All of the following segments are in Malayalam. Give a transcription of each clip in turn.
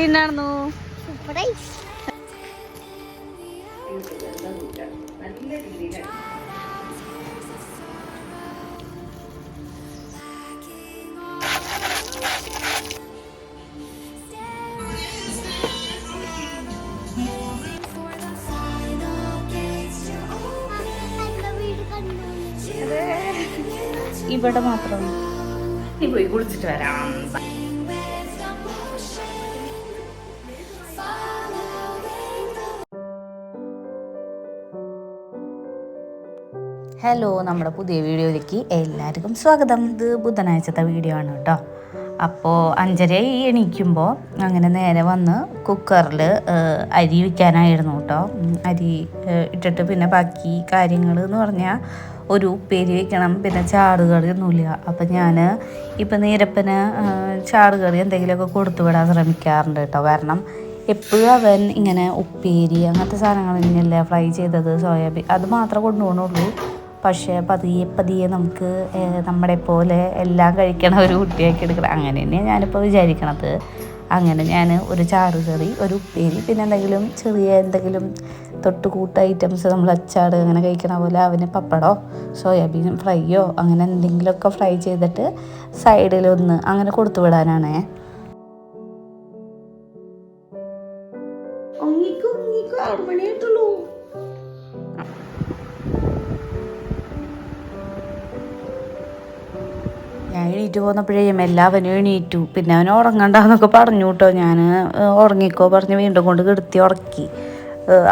എന്നായിരുന്നു? ഇവിടെ മാത്രം നീ പോയി കുളിച്ചിട്ട് വരാം. ഹലോ, നമ്മുടെ പുതിയ വീഡിയോയിലേക്ക് എല്ലാവർക്കും സ്വാഗതം. ഇത് ബുധനാഴ്ചത്തെ വീഡിയോ ആണ് കേട്ടോ. അപ്പോൾ 5:30 എണീക്കുമ്പോൾ അങ്ങനെ നേരെ വന്ന് കുക്കറിൽ അരി വയ്ക്കാനായിരുന്നു കേട്ടോ. അരി ഇട്ടിട്ട് പിന്നെ ബാക്കി കാര്യങ്ങൾ എന്ന് പറഞ്ഞാൽ ഒരു ഉപ്പേരി വയ്ക്കണം, പിന്നെ ചാറുകറി ഒന്നുമില്ല. അപ്പം ഞാൻ ഇപ്പം നീരപ്പന് ചാറുകറി എന്തെങ്കിലുമൊക്കെ കൊടുത്തു വിടാൻ ശ്രമിക്കാറുണ്ട് കേട്ടോ. കാരണം എപ്പോഴും അവൻ ഇങ്ങനെ ഉപ്പേരി അങ്ങനത്തെ സാധനങ്ങൾ തന്നെയല്ലേ, ഫ്രൈ ചെയ്തത്, സോയാബീൻ അത് മാത്രമേ കൊണ്ടുപോകണുള്ളൂ. പക്ഷേ പതിയെ നമുക്ക് നമ്മുടെ പോലെ എല്ലാം കഴിക്കണ ഒരു കുട്ടിയാക്കി എടുക്കണം. അങ്ങനെ തന്നെയാണ് ഞാനിപ്പോൾ വിചാരിക്കണത്. അങ്ങനെ ഞാൻ ഒരു ചാറുകറി, ഒരു ഉപ്പേരി, പിന്നെ എന്തെങ്കിലും ചെറിയ എന്തെങ്കിലും തൊട്ടുകൂട്ട ഐറ്റംസ്, നമ്മൾ അച്ചാറ് അങ്ങനെ കഴിക്കണ പോലെ അവന് പപ്പടോ സോയാബീൻ ഫ്രൈയോ അങ്ങനെ എന്തെങ്കിലുമൊക്കെ ഫ്രൈ ചെയ്തിട്ട് സൈഡിലൊന്ന് അങ്ങനെ കൊടുത്തു വിടാനാണേ. ഞാൻ എണീറ്റ് പോന്നപ്പോഴേ എല്ലാവനും എണീറ്റു. പിന്നെ അവൻ ഉറങ്ങണ്ടെന്നൊക്കെ പറഞ്ഞു കേട്ടോ. ഞാൻ ഉറങ്ങിക്കോ പറഞ്ഞ് വീണ്ടും കൊണ്ട് കിടത്തി ഉറക്കി.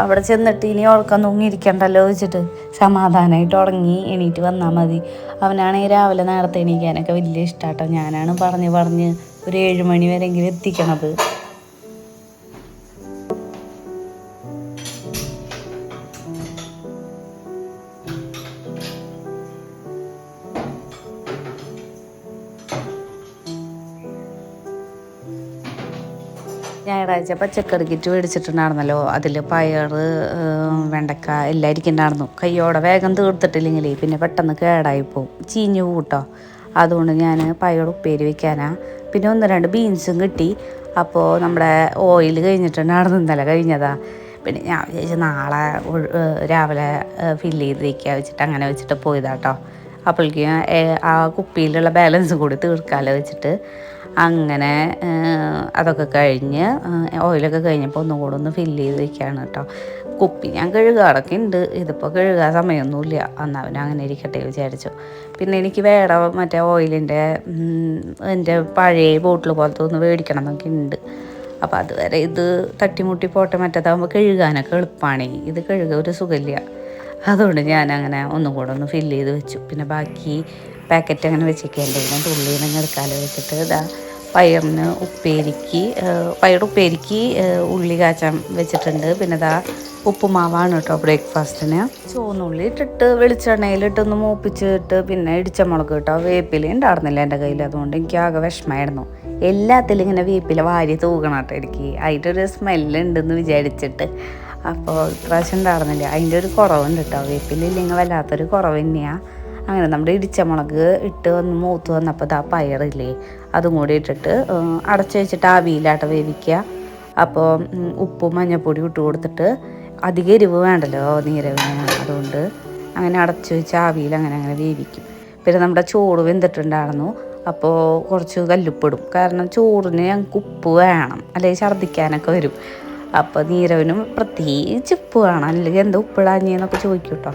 അവിടെ ചെന്നിട്ട് ഇനി ഉറക്കം തൂങ്ങിയിരിക്കണ്ടല്ലോ വെച്ചിട്ട് സമാധാനമായിട്ട് ഉറങ്ങി എണീറ്റ് വന്നാൽ മതി. അവനാണെങ്കിൽ രാവിലെ നേരത്തെ എണീക്കാനൊക്കെ വലിയ ഇഷ്ടമാട്ടോ. ഞാനാണ് പറഞ്ഞ് ഒരു 7 മണി വരെയെങ്കിലും എത്തിക്കണത്. ഞായറാഴ്ച പച്ചക്കറി കിറ്റ് മേടിച്ചിട്ടുണ്ടായിരുന്നല്ലോ. അതിൽ പയർ, വെണ്ടക്ക എല്ലാം ഇരിക്കുന്നുണ്ടായിരുന്നു. കയ്യോടെ വേഗം തീർത്തിട്ടില്ലെങ്കിലേ പിന്നെ പെട്ടെന്ന് കേടായിപ്പോവും, ചീഞ്ഞു കൂട്ടോ. അതുകൊണ്ട് ഞാൻ പയർ ഉപ്പേരി വയ്ക്കാനാ. പിന്നെ 1-2 ബീൻസും കിട്ടി. അപ്പോൾ നമ്മുടെ ഓയിൽ കഴിഞ്ഞിട്ടുണ്ടായിരുന്നു, ഇന്നലെ കഴിഞ്ഞതാ. പിന്നെ ഞാൻ വിചാരിച്ചു നാളെ രാവിലെ ഫില്ല് ചെയ്ത് വയ്ക്കുക വെച്ചിട്ട് അങ്ങനെ വെച്ചിട്ട് പോയതാട്ടോ. അപ്പോഴേക്കും ആ കുപ്പിയിലുള്ള ബാലൻസ് കൂടി തീർക്കാമല്ലോ വെച്ചിട്ട് അങ്ങനെ അതൊക്കെ കഴിഞ്ഞ് ഓയിലൊക്കെ കഴിഞ്ഞപ്പോൾ ഒന്നുകൂടെ ഒന്ന് ഫില്ല് ചെയ്ത് വയ്ക്കുകയാണ് കേട്ടോ. കുപ്പി ഞാൻ കഴുകാറൊക്കെ ഉണ്ട്, ഇതിപ്പോൾ കഴുകാൻ സമയമൊന്നുമില്ല. എന്നാൽ അവൻ അങ്ങനെ ഇരിക്കട്ടെ വിചാരിച്ചു. പിന്നെ എനിക്ക് വേറെ മറ്റേ ഓയിലിൻ്റെ എൻ്റെ പഴയ ബോട്ടിൽ പോലത്തെ ഒന്ന് മേടിക്കണം എന്നൊക്കെ ഉണ്ട്. അപ്പോൾ അതുവരെ ഇത് തട്ടിമുട്ടി പോട്ടെ. മറ്റേതാകുമ്പോൾ കഴുകാനൊക്കെ എളുപ്പമാണ്, ഇത് കഴുകാൻ ഒരു സുഖമില്ല. അതുകൊണ്ട് ഞാനങ്ങനെ ഒന്നും കൂടെ ഒന്ന് ഫില്ല് ചെയ്ത് വെച്ചു. പിന്നെ ബാക്കി പാക്കറ്റ് അങ്ങനെ വെച്ചേക്കേണ്ടെങ്കിലും തുള്ളിയിൽ നിന്ന് എടുക്കാതെ വെച്ചിട്ട് ഇതാ പയറിന് ഉപ്പേരിക്ക് ഉള്ളി കാച്ചാൻ വെച്ചിട്ടുണ്ട്. പിന്നെ ഇതാ ഉപ്പുമാവാണ് കേട്ടോ ബ്രേക്ക്ഫാസ്റ്റിന്. ചുവന്നുള്ളി ഇട്ടിട്ട് വെളിച്ചെണ്ണയിലിട്ടൊന്ന് മൂപ്പിച്ചിട്ട് പിന്നെ ഇടിച്ച മുളക് കേട്ടോ. വേപ്പില ഉണ്ടായിരുന്നില്ല എൻ്റെ കയ്യിൽ, അതുകൊണ്ട് എനിക്ക് ആകെ വിഷമമായിരുന്നു. എല്ലാത്തിലും ഇങ്ങനെ വേപ്പില വാരി തൂക്കണം കേട്ടോ എനിക്ക്. അതിൻ്റെ ഒരു സ്മെല്ലുണ്ടെന്ന് വിചാരിച്ചിട്ട്. അപ്പോൾ ഇപ്രാവശ്യം ഉണ്ടായിരുന്നില്ല, അതിൻ്റെ ഒരു കുറവുണ്ട് കേട്ടോ. വേപ്പിലില്ലെങ്കിൽ വല്ലാത്തൊരു കുറവ് തന്നെയാണ്. അങ്ങനെ നമ്മുടെ ഇടിച്ച മുളക് ഇട്ട് ഒന്ന് മൂത്ത് വന്നപ്പോൾ ഇതാ പയറില്ലേ അതും കൂടി ഇട്ടിട്ട് അടച്ചു വെച്ചിട്ട് ആവിയിലാട്ട വേവിക്കുക. അപ്പോൾ ഉപ്പും മഞ്ഞൾപ്പൊടി ഇട്ട് കൊടുത്തിട്ട് അധികം എരിവ് വേണ്ടല്ലോ നീരവിന്, അതുകൊണ്ട് അങ്ങനെ അടച്ചു വെച്ച് ആവിയിൽ അങ്ങനെ വേവിക്കും. പിന്നെ നമ്മുടെ ചോറ് വെന്തിട്ടുണ്ടായിരുന്നു. അപ്പോൾ കുറച്ച് കല്ലുപ്പിടും, കാരണം ചോറിന് ഞങ്ങൾക്ക് ഉപ്പ് വേണം, അല്ലെങ്കിൽ ഛർദ്ദിക്കാനൊക്കെ വരും. അപ്പോൾ നീരവിനും പ്രത്യേകിച്ച് ഉപ്പ് വേണം, അല്ലെങ്കിൽ എന്താ ഉപ്പിടാഞ്ഞെന്നൊക്കെ ചോദിക്കും കേട്ടോ.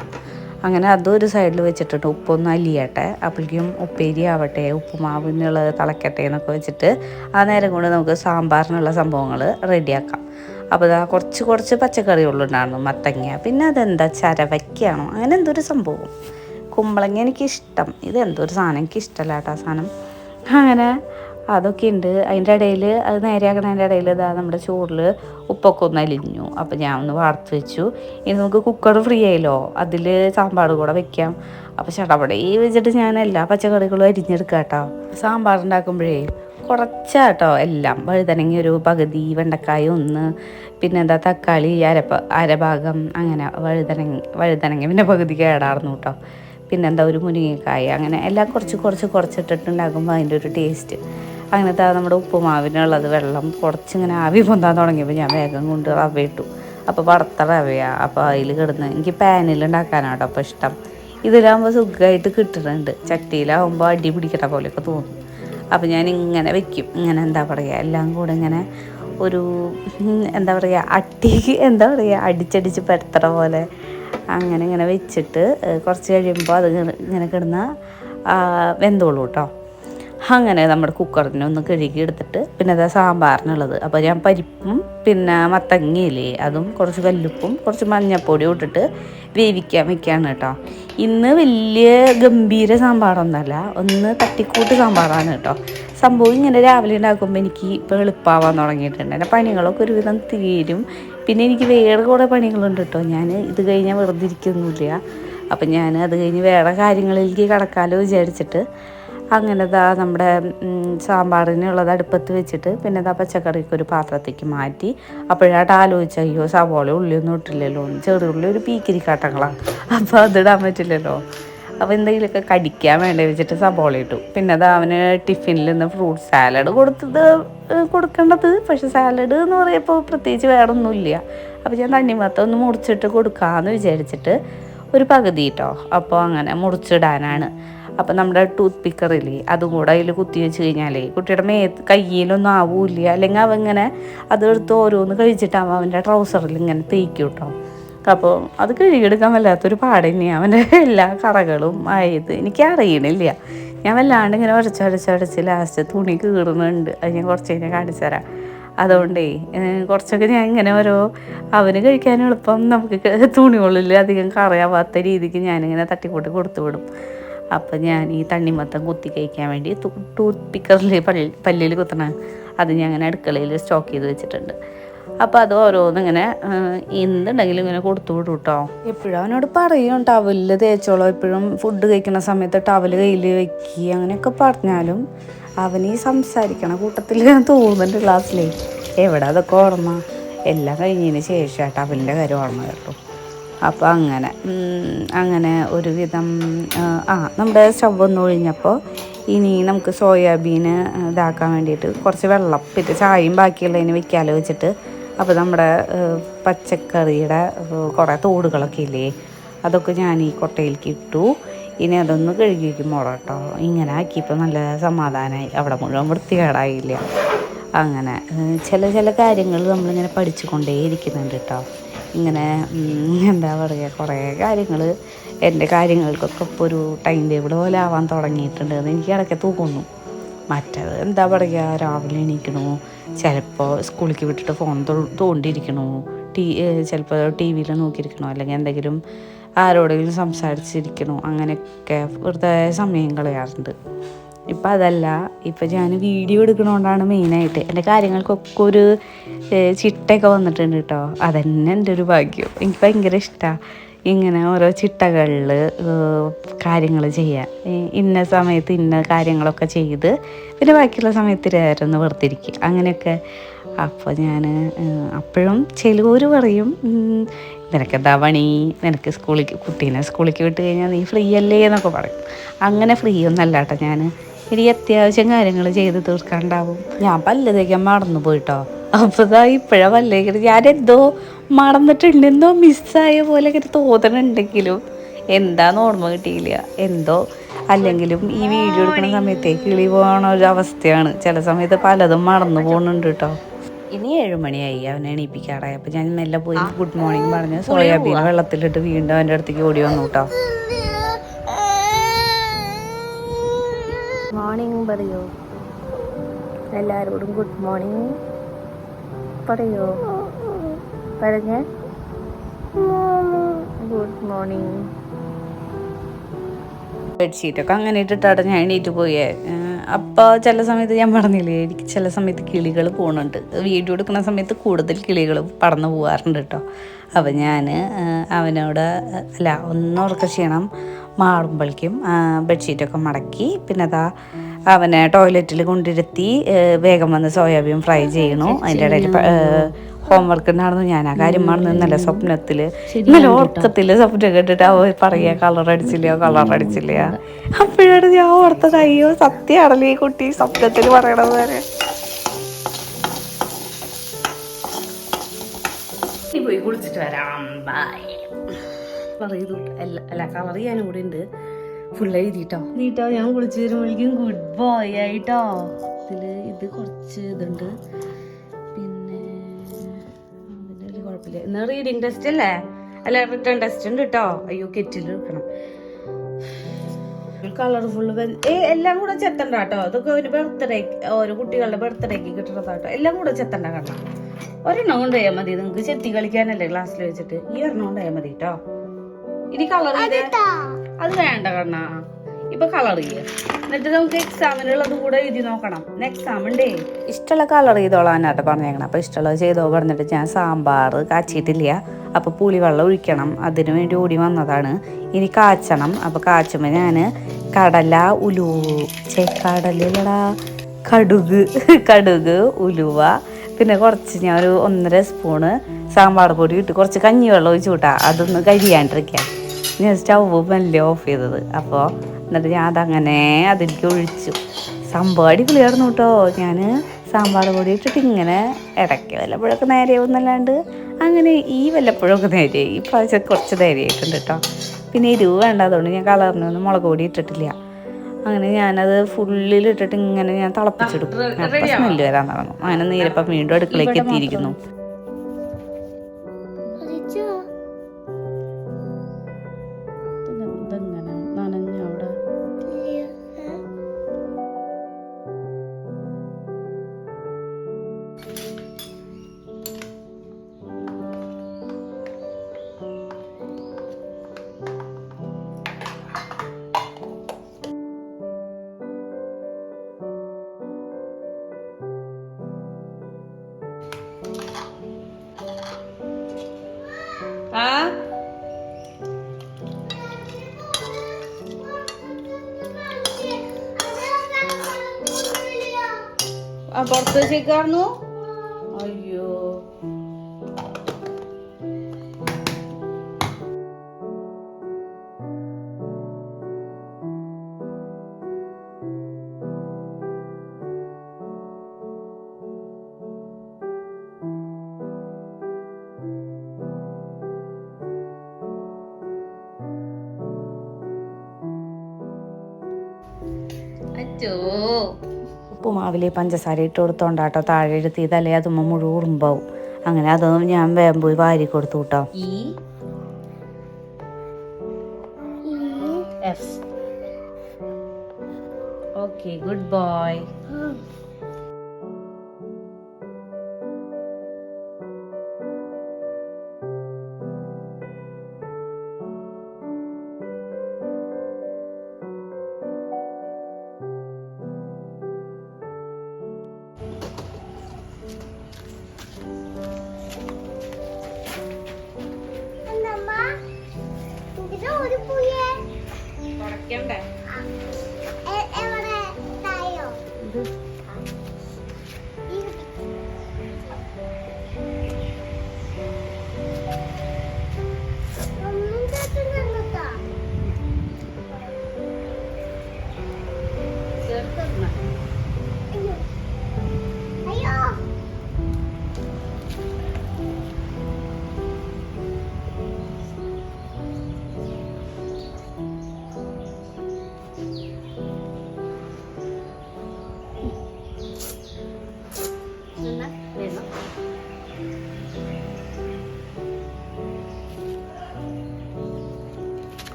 അങ്ങനെ അതൊരു സൈഡിൽ വെച്ചിട്ടുണ്ട്, ഉപ്പൊന്നും അലിയട്ടെ. അപ്പോഴേക്കും ഉപ്പേരി ആവട്ടെ, ഉപ്പുമാവിനുള്ളത് തിളക്കട്ടെ എന്നൊക്കെ വെച്ചിട്ട് ആ നേരം കൊണ്ട് നമുക്ക് സാമ്പാറിനുള്ള സംഭവങ്ങൾ റെഡിയാക്കാം. അപ്പോൾ ഇതാ കുറച്ച് പച്ചക്കറികളുണ്ടായിരുന്നു, മത്തങ്ങ, പിന്നെ അതെന്താ ചരവയ്ക്കാണോ അങ്ങനെ എന്തൊരു സംഭവം, കുമ്പളങ്ങ എനിക്കിഷ്ടം, ഇതെന്തൊരു സാധനം എനിക്കിഷ്ടമല്ല കേട്ടോ ആ സാധനം. അങ്ങനെ അതൊക്കെ ഉണ്ട്. അതിൻ്റെ ഇടയിൽ അത് നേരെയാക്കണതിൻ്റെ ഇടയിൽ ഇതാ നമ്മുടെ ചോറിൽ ഉപ്പൊക്കെ ഒന്ന് അലിഞ്ഞു. അപ്പോൾ ഞാൻ ഒന്ന് വാർത്ത് വെച്ചു. ഇനി നമുക്ക് കുക്കർ ഫ്രീ ആയല്ലോ, അതിൽ സാമ്പാർ കൂടെ വെക്കാം. അപ്പോൾ ചടപടേ വെച്ചിട്ട് ഞാൻ എല്ലാ പച്ചക്കറികളും അരിഞ്ഞെടുക്കാം കേട്ടോ. സാമ്പാർ ഉണ്ടാക്കുമ്പോഴേ കുറച്ചാട്ടോ എല്ലാം. വഴുതനങ്ങ ഒരു പകുതി, വെണ്ടക്കായ 1, പിന്നെ എന്താ തക്കാളി അരഭാഗം, അങ്ങനെ വഴുതനങ്ങ പിന്നെ പകുതി കേടായിരുന്നു കേട്ടോ. പിന്നെന്താ ഒരു മുരിങ്ങക്കായ, അങ്ങനെ എല്ലാം കുറച്ചിട്ടിട്ടുണ്ടാകുമ്പോൾ അതിൻ്റെ ഒരു ടേസ്റ്റ് അങ്ങനത്തെ നമ്മുടെ ഉപ്പുമാവിനുള്ളത് വെള്ളം കുറച്ചിങ്ങനെ ആവി പൊന്താൻ തുടങ്ങിയപ്പോൾ ഞാൻ വേഗം കൊണ്ട് റവ ഇട്ടു. അപ്പോൾ വറുത്ത റവയാണ്. അപ്പോൾ അതിൽ കിടന്ന് എനിക്ക് പാനിൽ ഉണ്ടാക്കാനാട്ടോ അപ്പോൾ ഇഷ്ടം. ഇതിലാകുമ്പോൾ സുഖമായിട്ട് കിട്ടുന്നുണ്ട്. ചട്ടിയിലാകുമ്പോൾ അടി പിടിക്കണ പോലെയൊക്കെ തോന്നും. അപ്പോൾ ഞാൻ ഇങ്ങനെ വെക്കും. ഇങ്ങനെ എന്താ പറയുക, എല്ലാം കൂടെ ഇങ്ങനെ ഒരു എന്താ പറയുക, എന്താ പറയുക, അടിച്ചടിച്ച് പരത്തണ പോലെ അങ്ങനെ ഇങ്ങനെ വെച്ചിട്ട് കുറച്ച് കഴിയുമ്പോൾ അത് ഇങ്ങനെ കിടന്ന വെന്തോളൂ കേട്ടോ. അങ്ങനെ നമ്മുടെ കുക്കറിനെ ഒന്ന് കഴുകി എടുത്തിട്ട് പിന്നെ അത് സാമ്പാറിനുള്ളത്. അപ്പോൾ ഞാൻ പരിപ്പും പിന്നെ മത്തങ്ങയില്ലേ അതും കുറച്ച് കല്ലുപ്പും കുറച്ച് മഞ്ഞൾപ്പൊടിയും ഇട്ടിട്ട് വേവിക്കാൻ വെക്കുകയാണ് കേട്ടോ. ഇന്ന് വലിയ ഗംഭീര സാമ്പാറൊന്നുമല്ല, ഒന്ന് തട്ടിക്കൂട്ട് സാമ്പാറാണ് കേട്ടോ. സംഭവം ഇങ്ങനെ രാവിലെ ഉണ്ടാക്കുമ്പോൾ എനിക്ക് ഇപ്പോൾ എളുപ്പമാവാൻ തുടങ്ങിയിട്ടുണ്ട്. എൻ്റെ പണികളൊക്കെ ഒരുവിധം തീരും. പിന്നെ എനിക്ക് വേറെ കുറേ പണികളുണ്ട് കേട്ടോ. ഞാൻ ഇത് കഴിഞ്ഞാൽ വെറുതെ ഇരിക്കൊന്നുമില്ല. അപ്പം ഞാൻ അത് കഴിഞ്ഞ് വേറെ കാര്യങ്ങളിലേക്ക് കടക്കാമല്ലോ വിചാരിച്ചിട്ട് അങ്ങനെ നമ്മുടെ സാമ്പാറിനുള്ളത് അടുപ്പത്ത് വെച്ചിട്ട് പിന്നെ പച്ചക്കറിക്ക് ഒരു പാത്രത്തേക്ക് മാറ്റി. അപ്പോഴായിട്ട് ആലോചിച്ച, അയ്യോ സവോള ഉള്ളിയൊന്നും ഇട്ടില്ലല്ലോ, ചെറിയ ഉള്ളി ഒരു പീക്കിരിക്കാട്ടങ്ങളാണ്, അപ്പോൾ അതിടാൻ പറ്റില്ലല്ലോ. അപ്പോൾ എന്തെങ്കിലുമൊക്കെ കടിക്കാൻ വേണ്ടി വെച്ചിട്ട് സവോള ഇട്ടു. പിന്നെ അവന് ടിഫിനിൽ നിന്ന് ഫ്രൂട്ട് സാലഡ് കൊടുക്കേണ്ടത്. പക്ഷെ സാലഡ് എന്ന് പറയുമ്പോൾ പ്രത്യേകിച്ച് വേറെ ഒന്നുമില്ല. അപ്പോൾ ഞാൻ തണ്ണിമത്തം ഒന്ന് മുറിച്ചിട്ട് കൊടുക്കാമെന്ന് വിചാരിച്ചിട്ട് ഒരു പകുതി കേട്ടോ. അപ്പോൾ അങ്ങനെ മുറിച്ചിടാനാണ്. അപ്പോൾ നമ്മുടെ ടൂത്ത് പിക്കറില്ലേ അതും കൂടെ അതിൽ കുത്തി വെച്ച് കഴിഞ്ഞാലേ കുട്ടിയുടെ കയ്യിലൊന്നും ആവില്ല. അല്ലെങ്കിൽ അവൻ ഇങ്ങനെ അതെടുത്ത് ഓരോന്ന് കഴിച്ചിട്ടാകുമ്പോൾ അവൻ്റെ ട്രൗസറിൽ ഇങ്ങനെ തേക്കും കേട്ടോ. അപ്പോൾ അത് കഴുകിയെടുക്കാൻ വല്ലാത്തൊരു പാട് തന്നെയാണ്. അവൻ്റെ എല്ലാ കറകളും ആയത് എനിക്ക് അറിയണില്ല. ഞാൻ വല്ലാണ്ട് ഇങ്ങനെ ഉരച്ചടച്ച് ലാസ്റ്റ് തുണി കീറുന്നുണ്ട്. അത് ഞാൻ കുറച്ച് കഴിഞ്ഞാൽ കാണിച്ചു തരാം. അതുകൊണ്ടേ കുറച്ചൊക്കെ ഞാൻ ഇങ്ങനെ അവന് കഴിക്കാൻ എളുപ്പം നമുക്ക് തുണികളിൽ അധികം കറയാവാത്ത രീതിക്ക് ഞാനിങ്ങനെ തട്ടിക്കൂട്ടി കൊടുത്തു വിടും. അപ്പം ഞാൻ ഈ തണ്ണിമത്തം കുത്തി കഴിക്കാൻ വേണ്ടി ടൂത്ത് പിക്കറിൽ പല്ലിൽ കുത്തണ അത് ഞാൻ അങ്ങനെ അടുക്കളയിൽ സ്റ്റോക്ക് ചെയ്ത് വെച്ചിട്ടുണ്ട്. അപ്പോൾ അത് ഓരോന്നിങ്ങനെ എന്തുണ്ടെങ്കിലും ഇങ്ങനെ കൊടുത്തു വിടും കേട്ടോ. എപ്പോഴും അവനോട് പറയും ടവലിൽ തേച്ചോളോ, എപ്പോഴും ഫുഡ് കഴിക്കുന്ന സമയത്ത് ടവൽ കയ്യിൽ വെക്കുക അങ്ങനെയൊക്കെ പറഞ്ഞാലും അവനീ സംസാരിക്കണ കൂട്ടത്തിൽ തോന്നുന്നുണ്ട് ക്ലാസ്സിലേ. എവിടെ അതൊക്കെ ഓർമ്മ, എല്ലാം കഴിഞ്ഞതിന് ശേഷം ടവലിൻ്റെ കാര്യം ഓർമ്മ കേട്ടോ. അപ്പോൾ അങ്ങനെ ഒരുവിധം നമ്മുടെ സ്റ്റവ് ഒന്ന് ഒഴിഞ്ഞപ്പോൾ ഇനി നമുക്ക് സോയാബീൻ ഇതാക്കാൻ വേണ്ടിയിട്ട് കുറച്ച് വെള്ളം പിന്നെ ചായയും ബാക്കിയുള്ളതിന് വെക്കാലോ വെച്ചിട്ട്. അപ്പോൾ നമ്മുടെ പച്ചക്കറിയുടെ കുറേ തോടുകളൊക്കെ ഇല്ലേ അതൊക്കെ ഞാൻ ഈ കൊട്ടയിലേക്ക് ഇട്ടു. ഇനി അതൊന്ന് കഴുകി വയ്ക്കുമ്പോൾ കേട്ടോ. ഇങ്ങനെ ആക്കിയപ്പോൾ നല്ല സമാധാനമായി, അവിടെ മുഴുവൻ വൃത്തികേടായില്ല. അങ്ങനെ ചില കാര്യങ്ങൾ നമ്മളിങ്ങനെ പഠിച്ചു കൊണ്ടേ ഇരിക്കുന്നുണ്ട് കേട്ടോ. ഇങ്ങനെ എന്താ പറയുക, കുറേ കാര്യങ്ങൾ എൻ്റെ കാര്യങ്ങൾക്കൊക്കെ ഇപ്പോൾ ഒരു ടൈം ടേബിൾ പോലെ ആവാൻ തുടങ്ങിയിട്ടുണ്ട് എന്ന് എനിക്ക് ഇടയ്ക്ക് തോന്നുന്നു. മറ്റത് എന്താ പറയുക, രാവിലെ എണീക്കണു, ചിലപ്പോൾ സ്കൂളിലേക്ക് വിട്ടിട്ട് ഫോൺ തോണ്ടിയിരിക്കണു, ചിലപ്പോൾ ടി വിയിൽ നോക്കിയിരിക്കണോ, അല്ലെങ്കിൽ എന്തെങ്കിലും ആരോടെങ്കിലും സംസാരിച്ചിരിക്കണോ, അങ്ങനെയൊക്കെ വെറുതെ സമയം കളയാറുണ്ട്. ഇപ്പം അതല്ല, ഇപ്പം ഞാൻ വീഡിയോ എടുക്കണോണ്ടാണ് മെയിനായിട്ട്. എൻ്റെ കാര്യങ്ങൾക്കൊക്കെ ഒരു ചിട്ടയൊക്കെ വന്നിട്ടുണ്ട് കേട്ടോ. അതന്നെ എൻ്റെ ഒരു ഭാഗ്യം. എനിക്ക് ഭയങ്കര ഇഷ്ടമാണ് ഇങ്ങനെ ഓരോ ചിട്ടകളിൽ കാര്യങ്ങൾ ചെയ്യാൻ. ഇന്ന സമയത്ത് ഇന്ന കാര്യങ്ങളൊക്കെ ചെയ്ത് പിന്നെ ബാക്കിയുള്ള സമയത്ത് ഒന്ന് വെറുതിരിക്കുക അങ്ങനെയൊക്കെ. അപ്പോൾ ഞാൻ അപ്പോഴും ചിലവർ പറയും, നിനക്കെന്താ പണി, നിനക്ക് കുട്ടീനെ സ്കൂളിലേക്ക് വിട്ട് കഴിഞ്ഞാൽ നീ ഫ്രീ അല്ലേ എന്നൊക്കെ പറയും. അങ്ങനെ ഫ്രീ ഒന്നല്ല കേട്ടോ. ഞാൻ ഇനി അത്യാവശ്യം കാര്യങ്ങൾ ചെയ്ത് തീർക്കാണ്ടാവും. ഞാൻ പല്ല് തേക്കാൻ മറന്നു പോയിട്ടോ. അപ്പോൾ ഇപ്പോഴാണ് പല്ലേക്കിട്ട് ഞാനെന്തോ മറന്നിട്ടുണ്ട്, എന്തോ മിസ്സായ പോലെ ഒക്കെ തോന്നണുണ്ടെങ്കിലും എന്താന്ന് ഓർമ്മ കിട്ടിയില്ല എന്തോ. അല്ലെങ്കിലും ഈ വീഡിയോ എടുക്കുന്ന സമയത്തേ കിളി പോകണ ഒരു അവസ്ഥയാണ്. ചില സമയത്ത് പലതും മറന്നു പോകുന്നുണ്ട് കേട്ടോ. ഇനി 7 മണിയായി, അവനെ എണീപ്പിക്കാറായി. അപ്പോൾ ഞാൻ മെല്ലെ പോയി ഗുഡ് മോർണിംഗ് പറഞ്ഞ് സോയാബീൻ വെള്ളത്തിലിട്ട് വീണ്ടും അവൻ്റെ അടുത്തേക്ക് ഓടി വന്നു കേട്ടോ. മോർണിംഗ് പറയോ, എല്ലാവരോടും ഗുഡ് മോർണിംഗ് പറയോ, പറഞ്ഞ ഗുഡ് മോർണിംഗ്. ബെഡ്ഷീറ്റൊക്കെ അങ്ങനെ ഇട്ടിട്ടാണ് ഞാൻ എണീറ്റ് പോയേ. അപ്പോൾ ചില സമയത്ത് ഞാൻ പറഞ്ഞില്ലേ, എനിക്ക് ചില സമയത്ത് കിളികൾ പോകുന്നുണ്ട്. വീഡിയോ എടുക്കുന്ന സമയത്ത് കൂടുതൽ കിളികൾ പറന്ന് പോകാറുണ്ട് കേട്ടോ. അപ്പോൾ ഞാൻ അവനോട് ഒന്നുറക്ക ക്ഷീണം മാറുമ്പോഴേക്കും ബെഡ്ഷീറ്റൊക്കെ മടക്കി പിന്നെ അവനെ ടോയ്ലറ്റിൽ കൊണ്ടിരുത്തി വേഗം വന്ന് സോയാബീൻ ഫ്രൈ ചെയ്യണു. അതിൻ്റെ ഇടയിൽ ഹോംവർക്ക് ഉണ്ടായിരുന്നു. ഞാൻ ആ കാര്യം മറന്നു. ഇന്നലെ ഉറക്കത്തില് സ്വപ്നം കേട്ടിട്ട് അവ പറയാ കളർ അടിച്ചില്ല. അപ്പോഴാണ് ഞാൻ ഓർത്തത്, അയ്യോ സത്യമാണല്ലോ ഈ കുട്ടി സ്വപ്നത്തിൽ പറയണത് വരെ. പോയി കുളിച്ചിട്ട് വരാം. ബൈ. കളർ ചെയ്തു അല്ല കളർ ചെയ്യാനും കൂടെ ഉണ്ട്. ഫുൾ എഴുതിട്ടോ നീട്ടോ. ഞാൻ കുളിച്ച് വരുമ്പോഴേക്കും ഗുഡ് ബോയ് ആയിട്ടോ. ഇത് കുറച്ച് ഇതുണ്ട്. പിന്നെ അതിൻ്റെ ഒരു കുഴപ്പമില്ല. ഇന്ന് റീഡിങ് ടെസ്റ്റ് അല്ലേ? അല്ല റിട്ടേൺ ടെസ്റ്റ് ഉണ്ട് കേട്ടോ. അയ്യോ കെറ്റിൽ എടുക്കണം. കളർഫുൾ എല്ലാം കൂടെ ചെത്തണ്ട കേട്ടോ. അതൊക്കെ ഒരു ബർത്ത്ഡേ, ഓരോ കുട്ടികളുടെ ബർത്ത്ഡേക്ക് കിട്ടുന്നതാട്ടോ. എല്ലാം കൂടെ ചെത്തണ്ട കേട്ടോ. ഒരെണ്ണം കൊണ്ടുപോയാൽ മതി. നിങ്ങൾക്ക് ചെത്തി കളിക്കാനല്ലേ ക്ലാസ്സിൽ വെച്ചിട്ട്. ഈ ഒരെണ്ണം കൊണ്ടുപോയാൽ മതി കേട്ടോ. ഇനി കളർ അത് വേണ്ട കണ്ണാ. ഇപ്പൊ കളർ ചെയ്യ, എന്നിട്ട് നമുക്ക് എക്സാമിനുള്ളതും കൂടെ എഴുതി നോക്കണം. എക്സാം ഉണ്ടേ. ഇഷ്ടമുള്ള കളർ ചെയ്തോളാനായിട്ട് പറഞ്ഞേക്കണം. അപ്പൊ ഇഷ്ടമുള്ളത് ചെയ്തോ പറഞ്ഞിട്ട് ഞാൻ സാമ്പാർ കാച്ചിട്ടില്ല. അപ്പൊ പുളിവെള്ളം ഒഴിക്കണം. അതിനു വേണ്ടി ഓടി വന്നതാണ്. ഇനി കാച്ചണം. അപ്പൊ കാച്ചുമ്പോ ഞാന് കടുക് ഉലുവ, പിന്നെ കുറച്ച് ഞാൻ ഒരു 1.5 സ്പൂണ് സാമ്പാർ പൊടി ഇട്ട് കുറച്ച് കഞ്ഞിവെള്ളം ഒഴിച്ചു കൂട്ടാ. അതൊന്ന് കരിയാണ്ടിരിക്കാം. ഞാൻ സ്റ്റൗവ് മെല്ലെ ഓഫ് ചെയ്തത്. അപ്പോൾ എന്നിട്ട് ഞാൻ അതങ്ങനെ അതിലേക്ക് ഒഴിച്ചു. സംഭവം അടിപൊളിയായിരുന്നു കേട്ടോ. ഞാൻ സാമ്പാർ പൊടി ഇട്ടിട്ട് ഇങ്ങനെ ഇടയ്ക്ക് വല്ലപ്പോഴൊക്കെ നേരെയാവുന്നല്ലാണ്ട് അങ്ങനെ ഈ വല്ലപ്പോഴൊക്കെ നേരെയായി. ഈ പ്രാവശ്യം കുറച്ച് നേരെയായിട്ടുണ്ട് കേട്ടോ. പിന്നെ എരിവ് വേണ്ട, അതുകൊണ്ട് ഞാൻ കളറിനൊന്നും മുളക് പൊടി ഇട്ടിട്ടില്ല. അങ്ങനെ ഞാനത് ഫുള്ളിലിട്ടിട്ട് ഇങ്ങനെ ഞാൻ തിളപ്പിച്ചെടുക്കും. അപ്പം സ്മെല്ല് വരാൻ തുടങ്ങും. അങ്ങനെ നീരപ്പം വീണ്ടും അടുക്കളയ്ക്ക് എത്തിയിരിക്കുന്നു. പുറത്ത് വെച്ചേക്കായിരുന്നു. അയ്യോ ഉപ്പുമാവിലെ പഞ്ചസാര ഇട്ട് കൊടുത്തോണ്ടാട്ടോ താഴെ എടുത്തിയതല്ലേ അതുമ്മ മുഴുവൻ ഉറുമ്പാവും. അങ്ങനെ അതൊന്നും ഞാൻ വേഗം പോയി വാരി കൊടുത്തു കേട്ടോ. Okay good boy.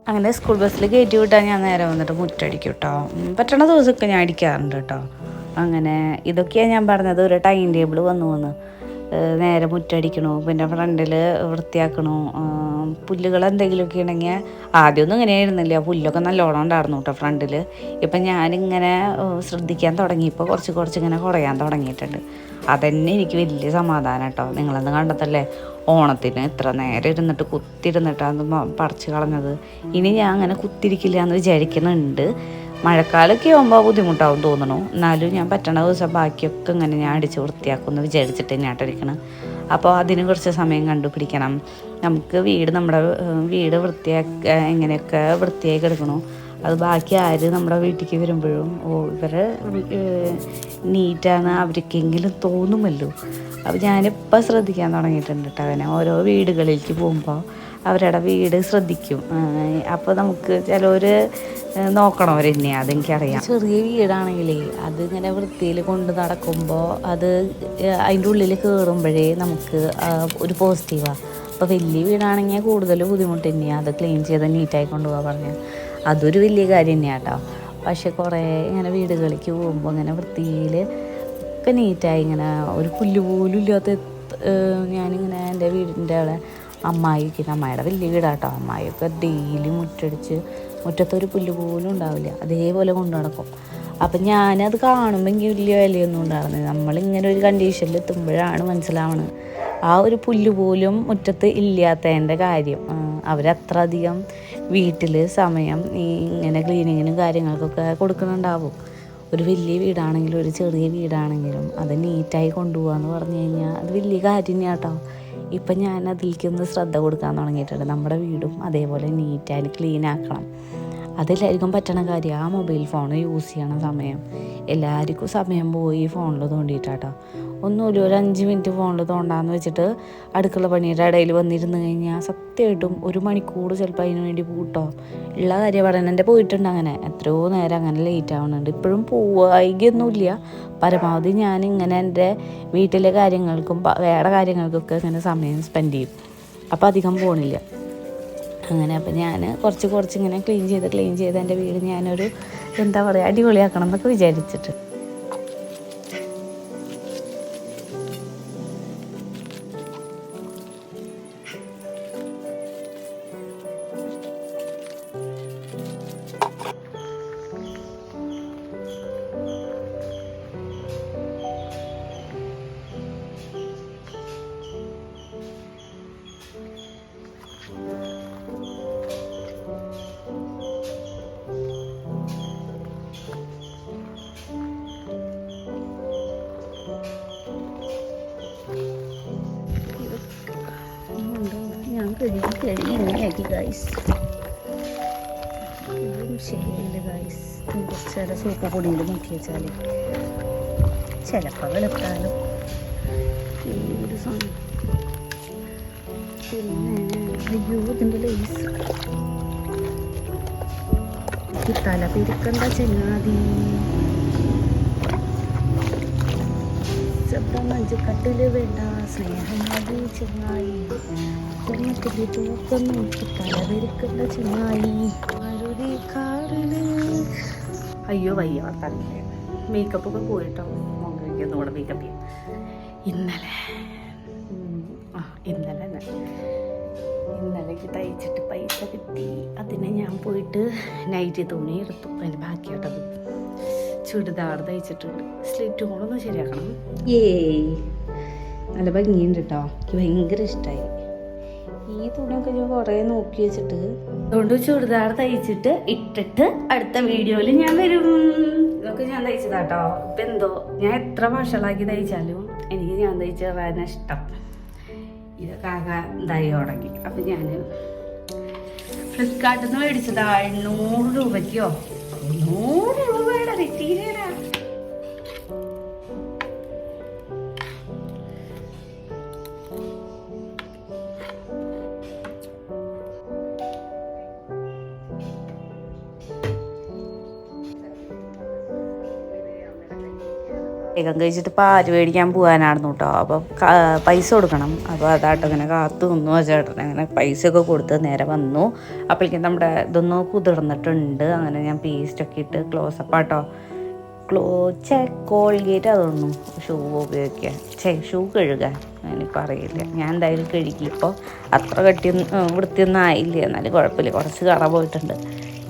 അങ്ങനെ സ്കൂൾ ബസ്സിൽ കയറ്റി വിട്ടാൽ ഞാൻ നേരെ വന്നിട്ട് മുറ്റടിക്കും കേട്ടോ. പറ്റണ ദിവസമൊക്കെ ഞാൻ അടിക്കാറുണ്ട് കേട്ടോ. അങ്ങനെ ഇതൊക്കെയാണ് ഞാൻ പറഞ്ഞത്, ഒരു ടൈം ടേബിൾ വന്നു നേരെ മുറ്റടിക്കണു, പിന്നെ ഫ്രണ്ടിൽ വൃത്തിയാക്കണു. പുല്ലുകൾ എന്തെങ്കിലുമൊക്കെ ഉണ്ടെങ്കിൽ ആദ്യമൊന്നും ഇങ്ങനെ ആയിരുന്നില്ല, പുല്ലൊക്കെ നല്ലോണം ഉണ്ടായിരുന്നു കേട്ടോ ഫ്രണ്ടിൽ. ഇപ്പം ഞാനിങ്ങനെ ശ്രദ്ധിക്കാൻ തുടങ്ങിയപ്പോൾ കുറച്ച് ഇങ്ങനെ കുറയാൻ തുടങ്ങിയിട്ടുണ്ട്. അതന്നെ എനിക്ക് വലിയ സമാധാനം കേട്ടോ. നിങ്ങളൊന്ന് കണ്ടതല്ലേ ഓണത്തിന് എത്ര നേരം ഇരുന്നിട്ട് കുത്തിരുന്നിട്ടാണ് പറിച്ച് കളഞ്ഞത്. ഇനി ഞാൻ അങ്ങനെ കുത്തിരിക്കില്ല എന്ന് വിചാരിക്കുന്നുണ്ട്. മഴക്കാലമൊക്കെ ആകുമ്പോൾ ബുദ്ധിമുട്ടാവും തോന്നണു. എന്നാലും ഞാൻ പറ്റണ ദിവസം ബാക്കിയൊക്കെ ഇങ്ങനെ ഞാൻ അടിച്ച് വൃത്തിയാക്കുമെന്ന് വിചാരിച്ചിട്ട് ഞാട്ടിരിക്കണം. അപ്പോൾ അതിന് കുറച്ച് സമയം കണ്ടുപിടിക്കണം. നമുക്ക് നമ്മുടെ വീട് എങ്ങനെയൊക്കെ വൃത്തിയായി കിടക്കണോ അത് ബാക്കി ആര് നമ്മുടെ വീട്ടിലേക്ക് വരുമ്പോഴും ഇവരെ നീറ്റാണ് അവർക്കെങ്കിലും തോന്നുമല്ലോ. അപ്പോൾ ഞാനിപ്പോൾ ശ്രദ്ധിക്കാൻ തുടങ്ങിയിട്ടുണ്ട് കേട്ടോ. അങ്ങനെ ഓരോ വീടുകളിലേക്ക് പോകുമ്പോൾ അവരുടെ വീട് ശ്രദ്ധിക്കും. അപ്പോൾ നമുക്ക് ചിലവർ നോക്കണവർ തന്നെയാണ്, അതെനിക്കറിയാം. ചെറിയ വീടാണെങ്കിലേ അതിങ്ങനെ വൃത്തിയിൽ കൊണ്ട് നടക്കുമ്പോൾ അത് അതിൻ്റെ ഉള്ളിൽ കയറുമ്പോഴേ നമുക്ക് ഒരു പോസിറ്റീവാണ്. അപ്പോൾ വലിയ വീടാണെങ്കിൽ കൂടുതൽ ബുദ്ധിമുട്ട് തന്നെയാണ് അത് ക്ലീൻ ചെയ്ത് നീറ്റായി കൊണ്ടുപോകാൻ പറഞ്ഞാൽ. അതൊരു വലിയ കാര്യം തന്നെയാണ് കേട്ടോ. പക്ഷേ കുറേ ഇങ്ങനെ വീടുകളിലേക്ക് പോകുമ്പോൾ ഇങ്ങനെ വൃത്തിയിൽ ഒക്കെ നീറ്റായി ഇങ്ങനെ ഒരു പുല്ല് പോലും ഇല്ലാത്ത ഞാനിങ്ങനെ എൻ്റെ വീടിൻ്റെ അവിടെ അമ്മായിയുടെ വലിയ വീടാട്ടോ. അമ്മായിയൊക്കെ ഡെയിലി മുറ്റത്തൊരു പുല്ല് പോലും ഉണ്ടാവില്ല, അതേപോലെ കൊണ്ടു നടക്കും. അപ്പം ഞാനത് കാണുമ്പോൾ എനിക്ക് വലിയ വിലയൊന്നും ഉണ്ടാകുന്നത്. നമ്മളിങ്ങനെ ഒരു കണ്ടീഷനിൽ എത്തുമ്പോഴാണ് മനസ്സിലാവുന്നത് ആ ഒരു പുല്ല് പോലും മുറ്റത്ത് ഇല്ലാത്തതിൻ്റെ കാര്യം. അവരത്ര അധികം വീട്ടിൽ സമയം ഇങ്ങനെ ക്ലീനിങ്ങിനും കാര്യങ്ങൾക്കൊക്കെ കൊടുക്കുന്നുണ്ടാവും. ഒരു വലിയ വീടാണെങ്കിലും ഒരു ചെറിയ വീടാണെങ്കിലും അത് നീറ്റായി കൊണ്ടുപോകാന്ന് പറഞ്ഞു കഴിഞ്ഞാൽ അത് വലിയ കാര്യം തന്നെയാണ് കേട്ടോ. ഇപ്പം ഞാൻ അതിലേക്കൊന്ന് ശ്രദ്ധ കൊടുക്കാൻ തുടങ്ങിയിട്ടുണ്ട്. നമ്മുടെ വീടും അതേപോലെ നീറ്റായി ക്ലീൻ ആക്കണം. അതെല്ലാവർക്കും പറ്റണ കാര്യം. ആ മൊബൈൽ ഫോൺ യൂസ് ചെയ്യണ സമയം എല്ലാവർക്കും സമയം പോയി ഫോണിൽ തോണ്ടിയിട്ടാട്ടോ. ഒന്നുമില്ല, ഒരു 5 മിനിറ്റ് ഫോണിൽ തോണ്ടാന്ന് വെച്ചിട്ട് അടുക്കള പണിയുടെ ഇടയിൽ വന്നിരുന്ന് കഴിഞ്ഞാൽ സത്യമായിട്ടും 1 മണിക്കൂർ ചിലപ്പോൾ അതിന് വേണ്ടി പൂട്ടോ. ഉള്ള കാര്യം പഠനൻ്റെ പോയിട്ടുണ്ട്. അങ്ങനെ എത്രയോ നേരം അങ്ങനെ ലേറ്റ് ആവുന്നുണ്ട്. ഇപ്പോഴും വൈകിയൊന്നുമില്ല. പരമാവധി ഞാനിങ്ങനെ എൻ്റെ വീട്ടിലെ കാര്യങ്ങൾക്കും വേറെ കാര്യങ്ങൾക്കൊക്കെ ഇങ്ങനെ സമയം സ്പെൻഡ് ചെയ്യും. അപ്പോൾ അധികം പോണില്ല. അങ്ങനെ അപ്പം ഞാൻ കുറച്ച് ഇങ്ങനെ ക്ലീൻ ചെയ്ത് എൻ്റെ വീട് ഞാനൊരു എന്താ പറയുക അടിപൊളിയാക്കണം എന്നൊക്കെ വിചാരിച്ചിട്ട്. ഇങ്ങനെയാക്കി ഗൈസ്, ശരിയല്ല ഗൈസ്. കുറച്ച് നേരം സോപ്പ് പൊടിയിൽ മുക്കി വെച്ചാൽ ചിലപ്പോൾ വെളുത്താലും ഒരു സാധനം. പിന്നെ അയ്യോ ഇതിൻ്റെ ലേസ് തല പെരുക്കണ്ട ചെങ്ങാതി. മഞ്ചക്കട്ടില് വേണ്ട സ്നേഹം അത് ചെങ്ങായി, കൊന്നത്തില് തൂക്കുന്നു തലവെരുക്കണ്ട ചെങ്ങായി. അയ്യോ വയ്യ വർത്താനില്ലേ. മേക്കപ്പൊക്കെ പോയിട്ടോ, മോങ്കോടെ മേക്കപ്പ് ചെയ്യാം. ഇന്നലേക്ക് തയ്ച്ചിട്ട് പൈസ കിട്ടി. അതിനെ ഞാൻ പോയിട്ട് നൈറ്റി തുണി എടുത്തു. അതിന് ബാക്കിയായിട്ടത് ചുരിദാർ തയ്ച്ചിട്ടുണ്ട്. സ്ലിറ്റ് കൊണ്ടൊന്ന് ശരിയാക്കണം. നല്ല ഭംഗിയുണ്ട് കേട്ടോ. എനിക്ക് ഭയങ്കര ഇഷ്ടമായി. ഈ തുണിയൊക്കെ ഞാൻ കുറേ നോക്കി വെച്ചിട്ട് അതുകൊണ്ട് ചുരിദാർ തയ്ച്ചിട്ട് ഇട്ടിട്ട് അടുത്ത വീഡിയോയിൽ ഞാൻ വരും. ഇതൊക്കെ ഞാൻ തയ്ച്ചതാട്ടോ. ഇപ്പം എന്തോ ഞാൻ എത്ര വഷളാക്കി തയ്ച്ചാലും എനിക്ക് ഞാൻ തയ്ച്ച തരാൻ ഇഷ്ടം. ഇതൊക്കെ ആകെ ഇതായി തുടങ്ങി. അപ്പം ഞാൻ ഫ്ലിപ്കാർട്ടിൽ നിന്ന് മേടിച്ചതാ 800 രൂപയ്ക്കോ 100 രൂപയുടെ മെറ്റീരിയലാ. വേഗം കഴിച്ചിട്ട് പാല് മേടിക്കാൻ പോകാനായിരുന്നു കേട്ടോ. അപ്പോൾ പൈസ കൊടുക്കണം. അപ്പോൾ അതാട്ടോ ഇങ്ങനെ കാത്തു നിന്നു ആ ചേട്ടൻ. അങ്ങനെ പൈസയൊക്കെ കൊടുത്ത് നേരെ വന്നു. അപ്പോഴേക്കും നമ്മുടെ ഇതൊന്ന് കുതിർന്നിട്ടുണ്ട്. അങ്ങനെ ഞാൻ പേസ്റ്റൊക്കെ ഇട്ട് ക്ലോസപ്പ് ആട്ടോ. കോൾഗേറ്റ് അതൊന്നും ഷൂ ഉപയോഗിക്കുക, ഷൂ കഴുകാൻ ഞാനിപ്പോൾ അറിയില്ല. ഞാൻ എന്തായാലും കഴുകി. ഇപ്പോൾ അത്ര വൃത്തിയൊന്നും ആയില്ല, എന്നാലും കുഴപ്പമില്ല, കുറച്ച് കറ പോയിട്ടുണ്ട്.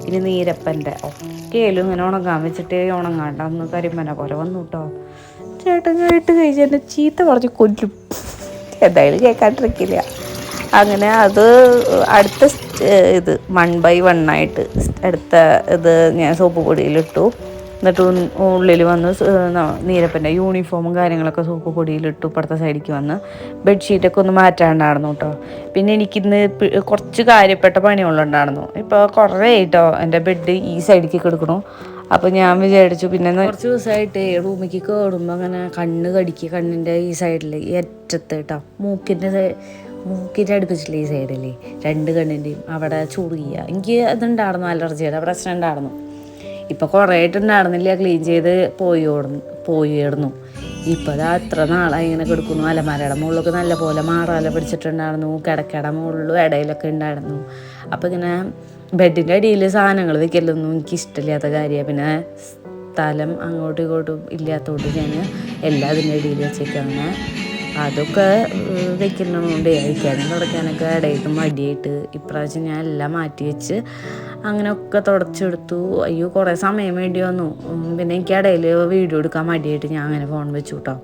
ഇനി നീരപ്പൻ്റെ ഒക്കെയാലും ഇങ്ങനെ ഉണങ്ങാൻ വെച്ചിട്ട് ഉണങ്ങാണ്ട് അന്ന് കരിമന പോലെ വന്നു കേട്ടോ. ചേട്ടൻ കേട്ട് കഴിച്ച് എന്നെ ചീത്ത പറഞ്ഞ് കൊല്ലും, എന്തായാലും കേൾക്കാണ്ടിരിക്കില്ല. അങ്ങനെ അത് അടുത്ത ഇത് 1/1 ആയിട്ട് അടുത്ത ഇത് ഞാൻ സോപ്പ് പൊടിയിലിട്ടു. എന്നിട്ട് ഉള്ളിൽ വന്ന് നീരപ്പൻ്റെ യൂണിഫോമും കാര്യങ്ങളൊക്കെ സോപ്പ് പൊടിയിലിട്ടു. ഇപ്പുറത്തെ സൈഡിലേക്ക് വന്ന് ബെഡ്ഷീറ്റൊക്കെ ഒന്ന് മാറ്റാണ്ടായിരുന്നു കേട്ടോ. പിന്നെ എനിക്കിന്ന് കുറച്ച് കാര്യപ്പെട്ട പണികളുണ്ടായിരുന്നു. ഇപ്പോൾ കുറേ ആയിട്ടോ എൻ്റെ ബെഡ് ഈ സൈഡിലേക്ക് കിടക്കണു. അപ്പോൾ ഞാൻ വിചാരിച്ചു പിന്നെ കുറച്ച് ദിവസമായിട്ട് റൂമിലേക്ക് കയറുമ്പോൾ അങ്ങനെ കണ്ണ് കടിക്കുക, കണ്ണിൻ്റെ ഈ സൈഡിൽ ഈ അറ്റത്ത് കേട്ടോ, മൂക്കിൻ്റെ അടുപ്പിച്ചില്ല ഈ സൈഡിൽ 2 കണ്ണിൻ്റെയും അവിടെ ചൊറിയുക. എനിക്ക് അതുണ്ടായിരുന്നു, അലർജിയുടെ പ്രശ്നം ഉണ്ടായിരുന്നു. ഇപ്പോൾ കുറേ ആയിട്ടുണ്ടായിരുന്നില്ല, ക്ലീൻ ചെയ്ത് പോയിരുന്നു. ഇപ്പോൾ അത് അത്ര നാളായി ഇങ്ങനെ കിടക്കുന്നു. അലമാരയുടെ മുകളിലൊക്കെ നല്ലപോലെ മാറാല പിടിച്ചിട്ടുണ്ടായിരുന്നു, കിടക്കയുടെ മുകളിലും ഇടയിലൊക്കെ ഉണ്ടായിരുന്നു. അപ്പോൾ ഇങ്ങനെ ബെഡിൻ്റെ അടിയിൽ സാധനങ്ങൾ വെക്കലൊന്നും എനിക്ക് ഇഷ്ടമില്ലാത്ത കാര്യമാണ്. പിന്നെ സ്ഥലം അങ്ങോട്ടും ഇങ്ങോട്ടും ഇല്ലാത്തതുകൊണ്ട് ഞാൻ എല്ലാം അതിൻ്റെ അടിയിൽ വെച്ചേക്കാണ്. അതൊക്കെ വെക്കുന്നതുകൊണ്ട് അഴിക്കാനും തുടയ്ക്കാനൊക്കെ ഇടയിട്ട് മടിയായിട്ട് ഇപ്രാവശ്യം ഞാൻ എല്ലാം മാറ്റി വെച്ച് അങ്ങനെയൊക്കെ തുടച്ചെടുത്തു. അയ്യോ കുറേ സമയം വേണ്ടി വന്നു. പിന്നെ എനിക്ക് ഇടയിൽ വീഡിയോ എടുക്കാൻ മടിയായിട്ട് ഞാൻ അങ്ങനെ ഫോൺ വെച്ചു കേട്ടോ.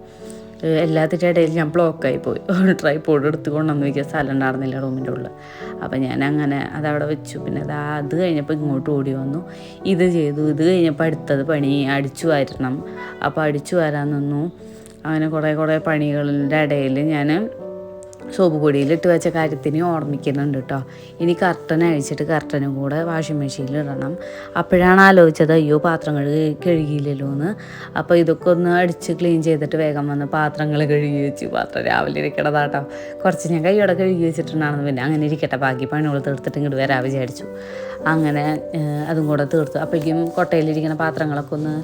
എല്ലാത്തിൻ്റെ ഇടയിൽ ഞാൻ ബ്ലോക്കായി പോയി. ട്രൈപോഡ് എടുത്ത് കൊണ്ടുവന്ന് വയ്ക്കാൻ സ്ഥലം ഉണ്ടായിരുന്നില്ല റൂമിൻ്റെ ഉള്ളിൽ. അപ്പം ഞാൻ അങ്ങനെ അതവിടെ വെച്ചു. പിന്നെ അത് കഴിഞ്ഞപ്പോൾ ഇങ്ങോട്ട് ഓടി വന്നു, ഇത് ചെയ്തു. ഇത് കഴിഞ്ഞപ്പോൾ അടുത്തത് പണി അടിച്ചു വാരണം. അപ്പോൾ അടിച്ചു വാരാൻ നിന്നു. അങ്ങനെ കുറേ പണികളുടെ ഇടയിൽ ഞാൻ സോപ്പ് പൊടിയിലിട്ട് വെച്ച കാര്യത്തിന് ഓർമ്മിക്കുന്നുണ്ട് കേട്ടോ. ഇനി കർട്ടൻ അഴിച്ചിട്ട് കർട്ടനും കൂടെ വാഷിംഗ് മെഷീനിൽ ഇടണം. അപ്പോഴാണ് ആലോചിച്ചത്, അയ്യോ പാത്രങ്ങൾ കഴുകിയില്ലല്ലോ എന്ന്. അപ്പോൾ ഇതൊക്കെ ഒന്ന് അടിച്ച് ക്ലീൻ ചെയ്തിട്ട് വേഗം വന്ന് പാത്രങ്ങൾ കഴുകി വെച്ചു. പാത്രം രാവിലെ ഇരിക്കണതാട്ടോ. കുറച്ച് ഞാൻ കൈയോടെ കഴുകി വെച്ചിട്ടുണ്ടായിരുന്നു. പിന്നെ അങ്ങനെ ഇരിക്കട്ടെ, ബാക്കി പണികൾ തീർത്തിട്ട് ഇങ്ങോട്ട് വരാൻ വിചാരിച്ചു. അങ്ങനെ അതും കൂടെ തീർത്തു. അപ്പോഴേക്കും കൊട്ടയിലിരിക്കുന്ന പാത്രങ്ങളൊക്കെ ഒന്ന്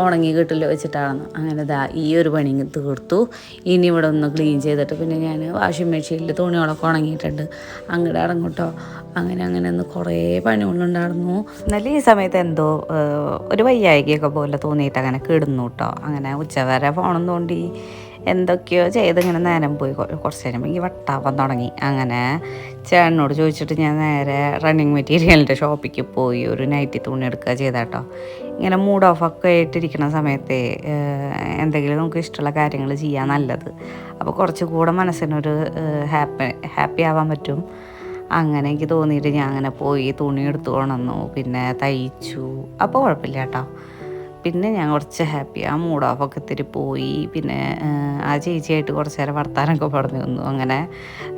ഉണങ്ങി കിട്ടില്ല വെച്ചിട്ടാണ്. അങ്ങനെ ഈ ഒരു പണി തീർത്തു. ഇനി ഇവിടെ ഒന്ന് ക്ലീൻ ചെയ്തിട്ട് പിന്നെ ഞാൻ വാഷിംഗ് മെഷീനിൽ തുണികളൊക്കെ ഉണങ്ങിയിട്ടുണ്ട്, അങ്ങോട്ട് ഇറങ്ങൂട്ടോ. അങ്ങനെ ഒന്ന് കുറേ പണികളുണ്ടായിരുന്നു. എന്നാലും ഈ സമയത്ത് എന്തോ ഒരു വയ്യായികയൊക്കെ പോലെ തോന്നിയിട്ട് അങ്ങനെ കിടന്നു കേട്ടോ. അങ്ങനെ ഉച്ചവരെ ഫോണും തോണ്ടി എന്തൊക്കെയോ ചെയ്തിങ്ങനെ നേരം പോയി. കുറച്ച് നേരം എനിക്ക് വട്ടാവാൻ തുടങ്ങി. അങ്ങനെ ചേട്ടനോട് ചോദിച്ചിട്ട് ഞാൻ നേരെ റണ്ണിങ് മെറ്റീരിയലിൻ്റെ ഷോപ്പിലേക്ക് പോയി ഒരു നൈറ്റി തുണി എടുക്കുക ചെയ്താട്ടോ. ഇങ്ങനെ മൂഡ് ഓഫൊക്കെ ആയിട്ടിരിക്കുന്ന സമയത്ത് എന്തെങ്കിലും നമുക്ക് ഇഷ്ടമുള്ള കാര്യങ്ങൾ ചെയ്യാൻ നല്ലത്. അപ്പോൾ കുറച്ചുകൂടെ മനസ്സിനൊരു ഹാപ്പി ആവാൻ പറ്റും. അങ്ങനെ എനിക്ക് തോന്നിയിട്ട് ഞാൻ അങ്ങനെ പോയി തുണി എടുത്തു കൊണ്ടുവന്നു, പിന്നെ തയ്ച്ചു. അപ്പോൾ കുഴപ്പമില്ല കേട്ടോ. പിന്നെ ഞാൻ കുറച്ച് ഹാപ്പി, ആ മൂഡ് ഓഫൊക്കെ ഇത്തിരി പോയി. പിന്നെ ആ ചേച്ചിയായിട്ട് കുറച്ച് നേരം വർത്താനമൊക്കെ പറഞ്ഞു തന്നു. അങ്ങനെ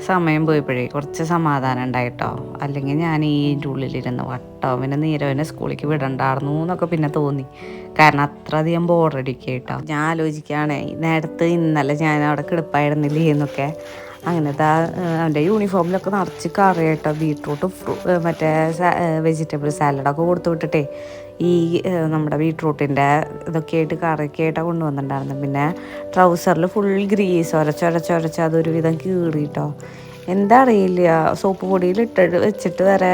സമയം പോയപ്പോഴേ കുറച്ച് സമാധാനം ഉണ്ടായിട്ടോ. അല്ലെങ്കിൽ ഞാൻ ഇതിൻ്റെ ഉള്ളിലിരുന്ന് വട്ടോ. പിന്നെ നീരവനെ സ്കൂളിലേക്ക് വിടണ്ടായിരുന്നു എന്നൊക്കെ പിന്നെ തോന്നി, കാരണം അത്രയധികം ബോറടിക്കുക കേട്ടോ. ഞാൻ ആലോചിക്കുകയാണേ, നേരത്തെ ഇന്നലെ ഞാൻ അവിടെ കിടപ്പായിരുന്നില്ലേ എന്നൊക്കെ. അങ്ങനെ അവൻ്റെ യൂണിഫോമിലൊക്കെ നിറച്ച് കറിയായിട്ടോ. ബീട്രൂട്ട് മറ്റേ വെജിറ്റബിൾ സാലഡൊക്കെ കൊടുത്തു വിട്ടിട്ടേ ഈ നമ്മുടെ ബീട്രൂട്ടിൻ്റെ ഇതൊക്കെ ആയിട്ട് കറിയൊക്കെ ആയിട്ടാണ് കൊണ്ടുവന്നിട്ടുണ്ടായിരുന്നു. പിന്നെ ട്രൗസറിൽ ഫുൾ ഗ്രീസ് ഒരച്ചൊരച്ച് അതൊരു വിധം കീറിയിട്ടോ. എന്താ അറിയില്ല, സോപ്പ് പൊടിയിൽ വെച്ചിട്ട് വരെ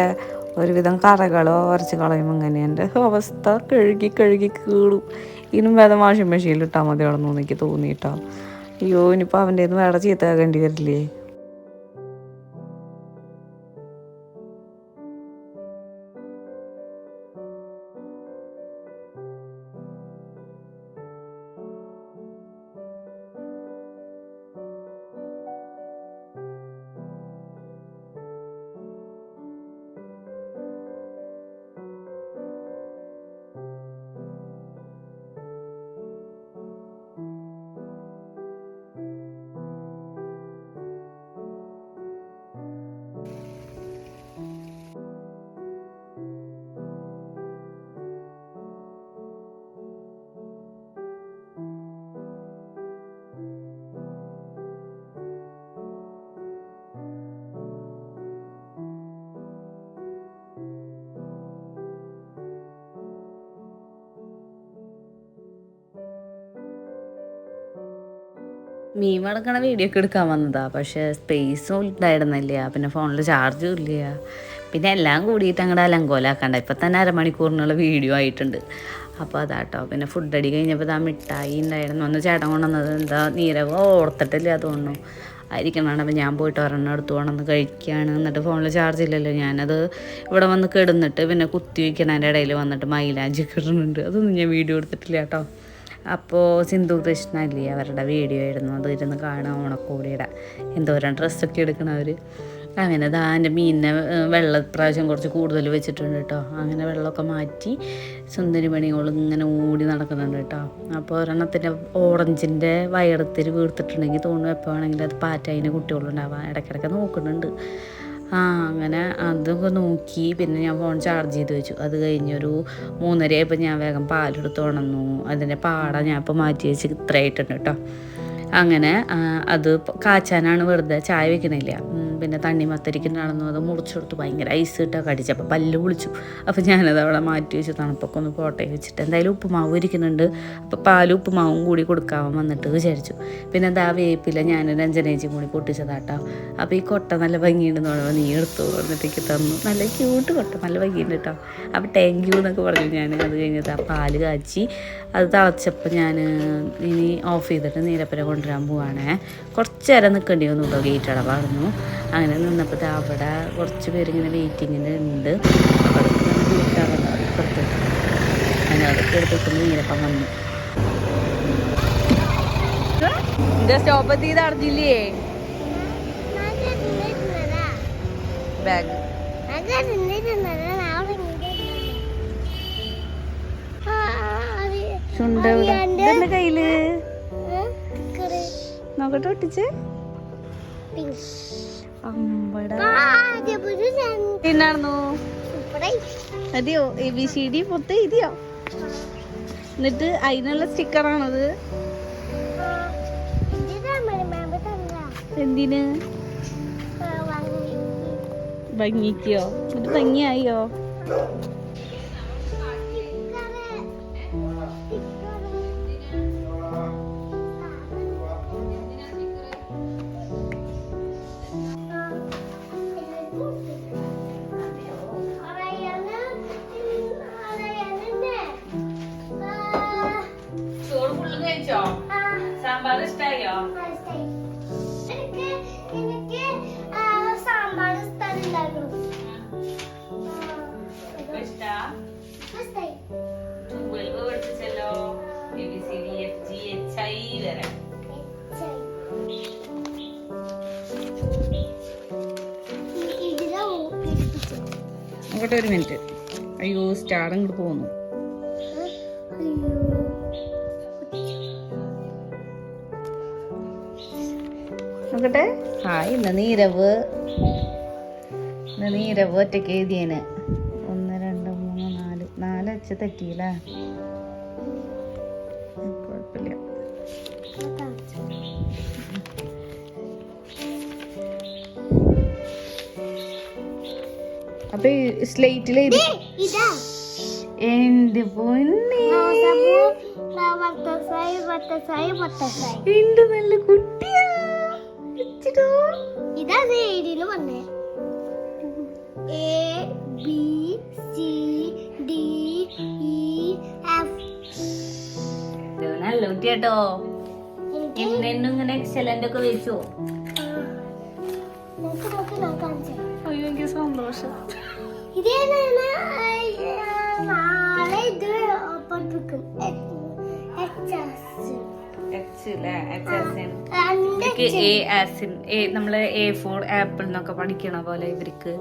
ഒരുവിധം കറകളോ ഉരച്ച് കളയുമ്പോൾ ഇങ്ങനെ എൻ്റെ അവസ്ഥ കഴുകി കീറും. ഇനിയും വേദം വാഷിംഗ് മെഷീനിൽ ഇട്ടാൽ മതി ആണെന്ന് എനിക്ക് തോന്നിയിട്ടോ. അയ്യോ, ഇനിയിപ്പോൾ അവൻ്റെ നിന്ന് വേറെ ചീത്ത ആകേണ്ടി വരില്ലേ. മീൻ വടക്കണ വീഡിയോ ഒക്കെ എടുക്കാൻ വന്നതാ, പക്ഷെ സ്പേസും ഉണ്ടായിരുന്നില്ല, പിന്നെ ഫോണിൽ ചാർജും ഇല്ല, പിന്നെ എല്ലാം കൂടിയിട്ട് അങ്ങോട്ട് അലങ്കോലാക്കണ്ട. ഇപ്പം തന്നെ അരമണിക്കൂറിനുള്ള വീഡിയോ ആയിട്ടുണ്ട്. അപ്പോൾ അതാട്ടോ. പിന്നെ ഫുഡ് അടി കഴിഞ്ഞപ്പോൾ മിഠായി ഉണ്ടായിരുന്നു, ഒന്ന് ചേട്ടൻ കൊണ്ടുവന്നത്. എന്താ നീരവ് ഓർത്തിട്ടില്ല, അതുകൊണ്ടു ആയിരിക്കണം. അപ്പം ഞാൻ പോയിട്ട് ഒരെണ്ണം എടുത്തു കൊണ്ടൊന്ന് കഴിക്കുകയാണ്. എന്നിട്ട് ഫോണിൽ ചാർജ് ഇല്ലല്ലോ, ഞാനത് ഇവിടെ വന്ന് കിടന്നിട്ട് പിന്നെ കുത്തി വയ്ക്കണതിൻ്റെ ഇടയിൽ വന്നിട്ട് മൈലാഞ്ചി കിടുന്നുണ്ട്. അതൊന്നും ഞാൻ വീഡിയോ എടുത്തിട്ടില്ല കേട്ടോ. അപ്പോൾ സിന്ധു കൃഷ്ണ ഇല്ലേ, അവരുടെ വീഡിയോ ആയിരുന്നു, അത് ഇരുന്ന് കാണുക. ഓണക്കോടിയുടെ എന്തോരം ഡ്രസ്സൊക്കെ എടുക്കണവർ. അങ്ങനെ ദാ എൻ്റെ മീനിനെ പ്രാവശ്യം കുറച്ച് കൂടുതൽ വെച്ചിട്ടുണ്ട് കേട്ടോ. അങ്ങനെ വെള്ളമൊക്കെ മാറ്റി സുന്ദരി മണിയോളം ഇങ്ങനെ ഓടി നടക്കുന്നുണ്ട് കേട്ടോ. അപ്പോൾ ഒരെണ്ണത്തിൻ്റെ ഓറഞ്ചിൻ്റെ വയറത്തിരി വീർത്തിട്ടുണ്ടെങ്കിൽ തോന്നുന്നു എപ്പോൾ വേണമെങ്കിലും അത് പാറ്റതിന് കുട്ടികളുണ്ടാവാം. ഇടയ്ക്കിടയ്ക്ക് നോക്കുന്നുണ്ട്. അങ്ങനെ അതൊക്കെ നോക്കി. പിന്നെ ഞാൻ ഫോൺ ചാർജ് ചെയ്ത് വെച്ചു. അത് കഴിഞ്ഞൊരു 3:30 ആയപ്പോൾ ഞാൻ വേഗം പാലെടുത്ത് ഉണന്നു. അതിൻ്റെ പാട ഞാൻ ഇപ്പോൾ മാറ്റി വെച്ച് ഇത്രയായിട്ടുണ്ട് കേട്ടോ. അങ്ങനെ അത് കാച്ചാനാണ്, വെറുതെ ചായ വെക്കണില്ല. പിന്നെ തണ്ണിമത്തരിക്കുണ്ടാണെന്നു അത് മുറിച്ചെടുത്ത് ഭയങ്കര ഐസ് ഇട്ടൊക്കെ അടിച്ചപ്പോൾ പല്ല് പൊളിച്ചു. അപ്പോൾ ഞാനത് അവിടെ മാറ്റി വെച്ച് തണുപ്പൊക്കെ ഒന്ന് പോട്ടെ വെച്ചിട്ട് എന്തായാലും ഉപ്പുമാവ് ഇരിക്കുന്നുണ്ട്. അപ്പോൾ പാലും ഉപ്പുമാവും കൂടി കൊടുക്കാൻ വന്നിട്ട് വിചാരിച്ചു. പിന്നെ എന്താ വേപ്പില ഞാൻ രഞ്ജനേച്ചിയും കൂടി പൊട്ടിച്ചതാട്ടോ. അപ്പോൾ ഈ കൊട്ട നല്ല ഭംഗിയുണ്ടെന്ന് പറയുമ്പോൾ നീ എടുത്തു എന്നിട്ടേക്ക് തന്നു. നല്ല ക്യൂട്ട് കൊട്ട, നല്ല ഭംഗിയുണ്ട് കേട്ടോ. അപ്പോൾ താങ്ക് യു എന്നൊക്കെ പറഞ്ഞു ഞാൻ. അത് കഴിഞ്ഞത് ആ പാല് കാച്ചി അത് തിളച്ചപ്പോൾ ഞാൻ ഇനി ഓഫ് ചെയ്തിട്ട് നീരപ്പനെ കൊണ്ടുവരാൻ പോവാണേ. കുറച്ച് നേരം നിൽക്കേണ്ടി വന്നു കേട്ടോ, ഗേറ്റ് അടവായിരുന്നു. അങ്ങനെ നിന്നപ്പോൾ അവിടെ കുറച്ച് പേരിങ്ങനെ വെയിറ്റിങ്ങിന് ഉണ്ട്. അവിടെ വിളിക്കാറുണ്ട് ഇപ്പുറത്ത്. അങ്ങനെ അതൊക്കെ എടുത്തിട്ട് നീരപ്പം വന്നു. സ്റ്റോപ്പ് എത്തിയത് അറിഞ്ഞില്ലേ? ബാഗ് ചുണ്ട കയ്യില് നോക്കട്ടെ ഒട്ടിച്ച്. എന്നായിരുന്നു അതെയോ? ABCD മൊത്തം എഴുതിയോ? എന്നിട്ട് അതിനുള്ള സ്റ്റിക്കറാണത്. എന്തിന്? ഭംഗിക്കോ? എന്നിട്ട് ഭംഗിയായോ? സാമ്പാർ ഇഷ്ടായോ? അങ്ങോട്ട് ഒരു മിനിറ്റ്. അയ്യോ സ്റ്റാർ ഇങ്ങോട്ട് പോകുന്നു. നോക്കട്ടെ. ഹായ്. ഇന്ന് നീരവ് ഒറ്റയ്ക്ക് എഴുതിയേന്. 1 2 3 4 അച്ഛ തെറ്റിയില്ല. കുഴപ്പമില്ല. അപ്പൊ സ്ലേറ്റിൽ എഴുതി. എന്റെ പൊന്നേ, എന്റെ നല്ല കുട്ടിയാ. ഇതാ സൈഡില് വന്നേ. A B C D E F. നല്ല കുട്ടിയാട്ടോ. എന്നും ഇങ്ങനെ എക്സലന്റ് ഒക്കെ വെച്ചോ? അയ്യോ എനിക്ക് സന്തോഷം. നാളെ ഇത് പഠിപ്പിക്കും. നമ്മള് A4 ആപ്പിൾ എന്നൊക്കെ പഠിക്കണ പോലെ ഇവർക്ക്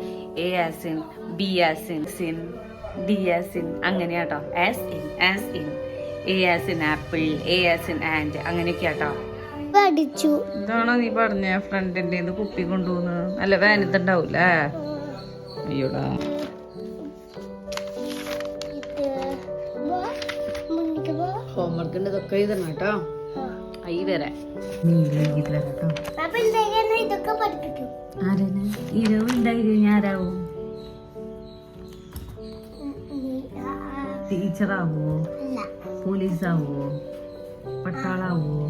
A as in, B as in, D as in അങ്ങനെയാട്ടോ. as in A as in apple, A as in and അങ്ങനെയൊക്കെയാട്ടോ. പഠിച്ചു. ഇതാണോ നീ പറഞ്ഞ ഫ്രണ്ടിന്റെ കുപ്പി കൊണ്ടുപോകുന്നു? നല്ല വേനത്തുണ്ടാവൂലേ? അയ്യോടാ. ഹോംവർക്ക് ഉണ്ട്, ഇതൊക്കെ എഴുതണം കേട്ടോ. അയ്യ വരെ ഇതൊക്കെ പഠിപ്പിക്കും. ആരാണ് ഇരവ് ഉണ്ടായി ആരാവോ? ടീച്ചറാവോ? പോലീസാവോ? പട്ടാളാവോ?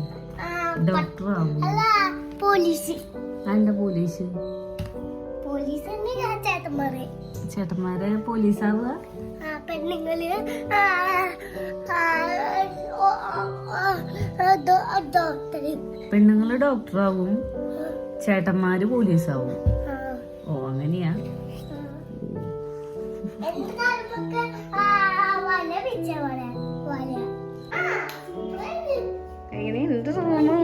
ഡോക്ടർ ആവും. അല്ല പോലീസ്. എന്താ പോലീസ്? പോലീസ് തന്നെ ചേട്ടന്മാരെ. ചേട്ടന്മാരെ പോലീസാവുക? പെണ്ണുങ്ങള് ഡോക്ടർ. പെണ്ണുങ്ങള് ഡോക്ടറാവും, ചേട്ടന്മാര് പോലീസാവും. ഓ അങ്ങനെയാ. എങ്ങനെയുണ്ട് തോന്നുന്നു?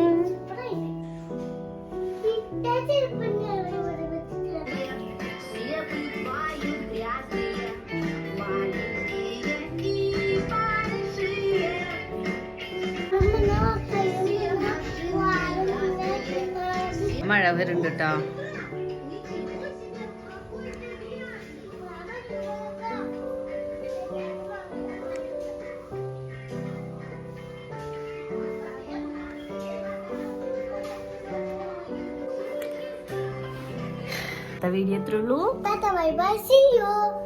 മഴ വരുന്നുണ്ട് കേട്ടോ. Video എത്രയുള്ളൂ? Bye bye, see you.